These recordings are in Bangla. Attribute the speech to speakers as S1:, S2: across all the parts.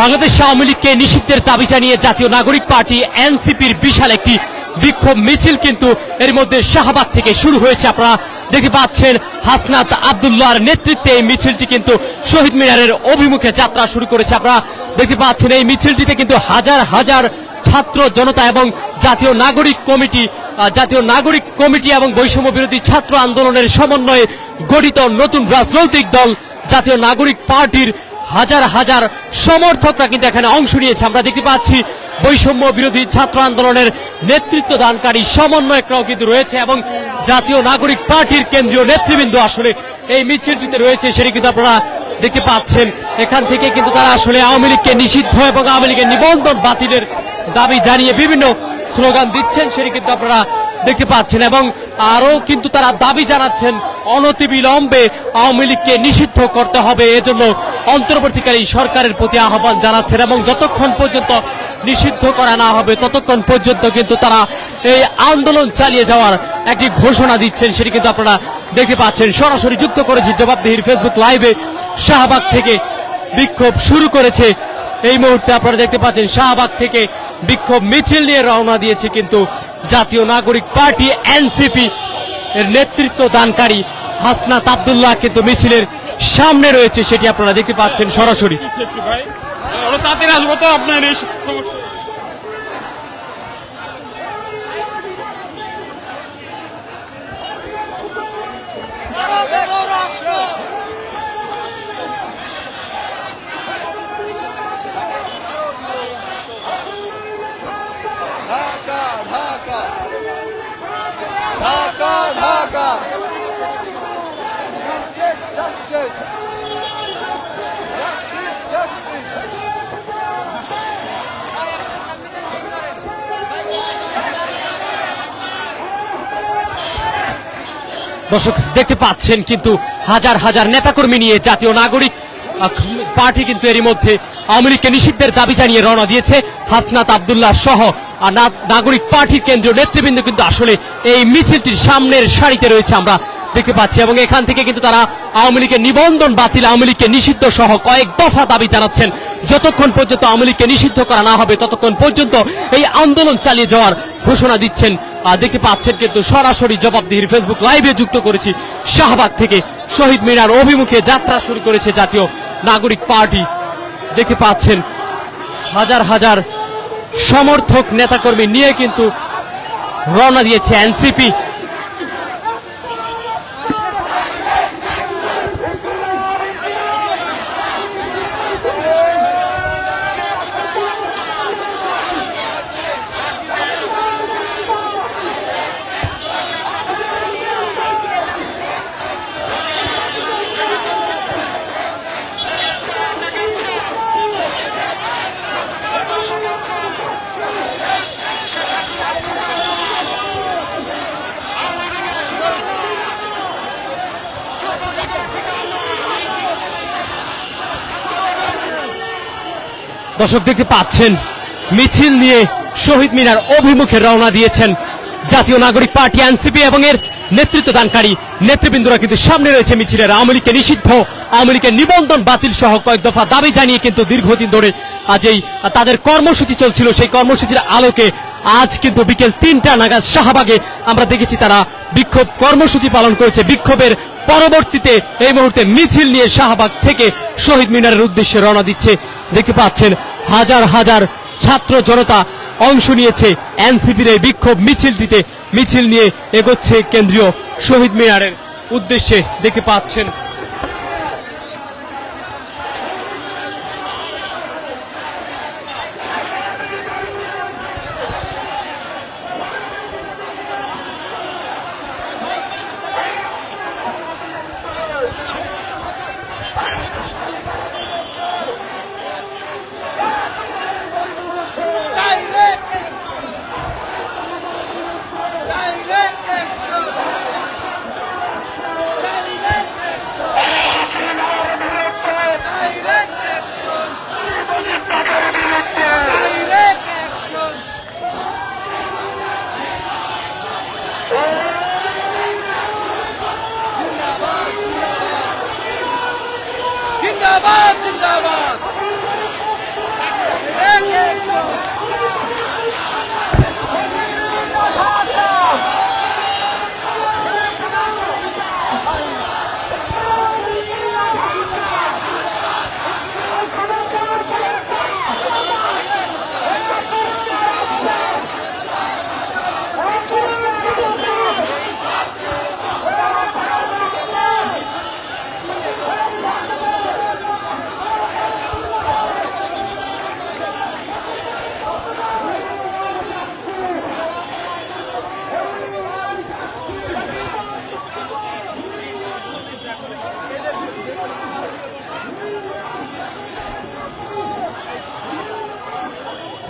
S1: বাংলাদেশ আওয়ামী লীগকে নিষিদ্ধের দাবি জানিয়ে জাতীয় নাগরিক পার্টি এনসিপির বিশাল একটি বিক্ষোভ মিছিল কিন্তু এর মধ্যে শাহবাগ থেকে শুরু হয়েছে। আপনারা দেখতে পাচ্ছেন হাসনাত আব্দুল্লাহর নেতৃত্বে এই মিছিলটি কিন্তু শহীদ মিনারের অভিমুখে যাত্রা শুরু করেছে। আপনারা দেখতে পাচ্ছেন এই মিছিলটিতে কিন্তু হাজার হাজার ছাত্র জনতা এবং জাতীয় নাগরিক কমিটি এবং বৈষম্য বিরোধী ছাত্র আন্দোলনের সমন্বয়ে গঠিত নতুন রাজনৈতিক দল জাতীয় নাগরিক পার্টির হাজার হাজার সমর্থকরা কিন্তু এখানে অংশ নিয়েছে। আমরা দেখতে পাচ্ছি বৈষম্য বিরোধী ছাত্র আন্দোলনের নেতৃত্ব দানকারী সমন্বয়করাও কিন্তু রয়েছে এবং জাতীয় নাগরিক পার্টির কেন্দ্রীয় নেতৃবৃন্দ আসলে এই মিছিলটিতে রয়েছে, সেটি কিন্তু আপনারা দেখতে পাচ্ছেন। এখান থেকে কিন্তু তারা আসলে আওয়ামী লীগকে নিষিদ্ধ এবং আওয়ামী লীগের নিবন্ধন বাতিলের দাবি জানিয়ে বিভিন্ন স্লোগান দিচ্ছেন, সেটি কিন্তু আপনারা দেখতে পাচ্ছেন এবং আরো কিন্তু তারা দাবি জানাচ্ছেন অনতিবিলম্বে আওয়ামী লীগকে নিষিদ্ধ করতে হবে। এজন্য অন্তর্বর্তীকালীন সরকারের প্রতি আহ্বান জানাচ্ছেন এবং যতক্ষণ পর্যন্ত নিষিদ্ধ করা না হবে ততক্ষণ পর্যন্ত কিন্তু তারা এই আন্দোলন চালিয়ে যাওয়ার একটি ঘোষণা দিচ্ছেন, সেটি কিন্তু আপনারা দেখতে পাচ্ছেন। সরাসরি যুক্ত করেছি জবাবদিহির ফেসবুক লাইভে। শাহবাগ থেকে বিক্ষোভ শুরু করেছে এই মুহূর্তে। আপনারা দেখতে পাচ্ছেন শাহবাগ থেকে বিক্ষোভ মিছিল নিয়ে রওনা দিয়েছে কিন্তু জাতীয় নাগরিক পার্টি এনসিপি এর নেতৃত্ব দানকারী হাসনাত আব্দুল্লাহ কিন্তু মিছিলের সামনে রয়েছে, সেটি আপনারা দেখতে পাচ্ছেন সরাসরি। দর্শক দেখতে পাচ্ছেন কিন্তু হাজার হাজার নেতাকর্মী নিয়ে জাতীয় নাগরিক পার্টি কিন্তু এরই মধ্যে আওয়ামী লীগকে নিষিদ্ধের দাবি জানিয়ে রওনা দিয়েছে। হাসনাত আব্দুল্লাহ সহ নাগরিক পার্টির কেন্দ্রীয় নেতৃবৃন্দ কিন্তু আসলে এই মিছিলটির সামনের সারিতে রয়েছে আমরা দেখতে পাচ্ছি এবং এখান থেকে কিন্তু তারা আওয়ামী লীগের নিবন্ধন বাতিল, আওয়ামী লীগকে নিষিদ্ধ সহ কয়েক দফা দাবি জানাচ্ছেন। যতক্ষণ পর্যন্ত আওয়ামী লীগকে নিষিদ্ধ করা না হবে ততক্ষণ পর্যন্ত এই আন্দোলন চালিয়ে যাওয়ার ঘোষণা দিচ্ছেন। দেখতে পাচ্ছেন কিন্তু সরাসরি জবাবদিহির ফেসবুক লাইভে যুক্ত করেছি। শাহবাগ থেকে শহীদ মিনার অভিমুখে যাত্রা শুরু করেছে জাতীয় নাগরিক পার্টি। দেখতে পাচ্ছেন হাজার হাজার সমর্থক নেতাকর্মী নিয়ে কিন্তু রওনা দিয়েছে এনসিপি। দর্শক দেখতে পাচ্ছেন মিছিল নিয়ে শহীদ মিনার অভিমুখে রওনা দিয়েছেন জাতীয় নাগরিক পার্টি এনসিপি এবং এর নেতৃত্ব দানকারী নেতৃবৃন্দরা কিন্তু সামনে রয়েছে মিছিলের। আওয়ামী লীগকে নিষিদ্ধ, আওয়ামী লীগের নিবন্ধন বাতিল সহ কয়েক দফা দাবি জানিয়ে কিন্তু দীর্ঘদিন ধরে আজ এই তাদের কর্মসূচি চলছিল। সেই কর্মসূচির আলোকে আজ কিন্তু বিকেল ৩টা নাগাদ শাহবাগে আমরা দেখেছি তারা বিক্ষোভ কর্মসূচি পালন করেছে। বিক্ষোভের পরবর্তীতে এই মুহূর্তে মিছিল নিয়ে শাহবাগ থেকে শহীদ মিনারের উদ্দেশ্যে রওনা দিচ্ছে। দেখতে পাচ্ছেন হাজার হাজার ছাত্র জনতা অংশ নিয়েছে এনসিপির এই বিক্ষোভ মিছিলটিতে। মিছিল নিয়ে এগোচ্ছে কেন্দ্রীয় শহীদ মিনারের উদ্দেশ্যে দেখতে পাচ্ছেন।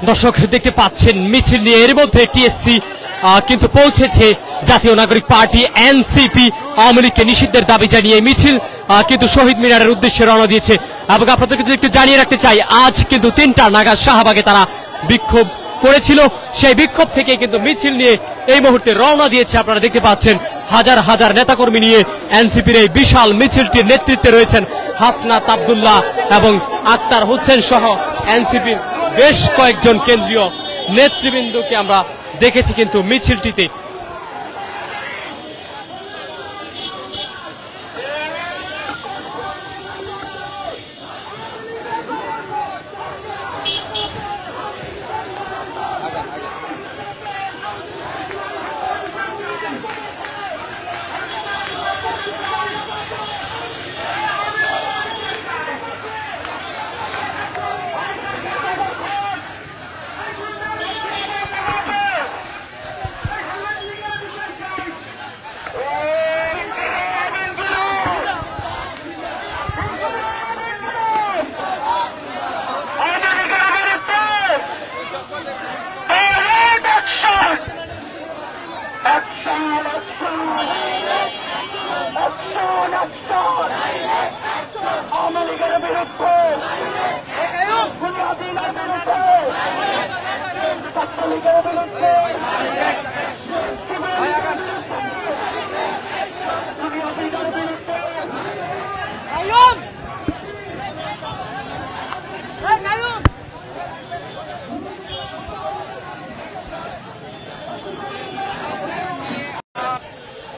S1: দর্শক দেখতে পাচ্ছেন মিছিল নিয়ে এর মধ্যে টিএসসি কিন্তু পৌঁছেছে জাতীয় নাগরিক পার্টি এনসিপি আওয়ামী লীগকে নিষিদ্ধের দাবি জানিয়ে মিছিল কিন্তু শহীদ মিনারের উদ্দেশ্যে রওনা দিয়েছে। এবং আপনাদেরকে যদি একটু জানিয়ে রাখতে চাই, আজ কিন্তু 3টা নাগাদ শাহবাগে তারা বিক্ষোভ করেছিল। সেই বিক্ষোভ থেকে কিন্তু মিছিল নিয়ে এই মুহূর্তে রওনা দিয়েছে। আপনারা দেখতে পাচ্ছেন হাজার হাজার নেতাকর্মী নিয়ে এনসিপির এই বিশাল মিছিলটির নেতৃত্বে রয়েছেন হাসনাত আব্দুল্লাহ এবং আক্তার হোসেন সহ এনসিপির বেশ কয়েকজন কেন্দ্রীয় নেতৃবৃন্দকে আমরা দেখেছি কিন্তু মিছিলটিতে।
S2: Come on,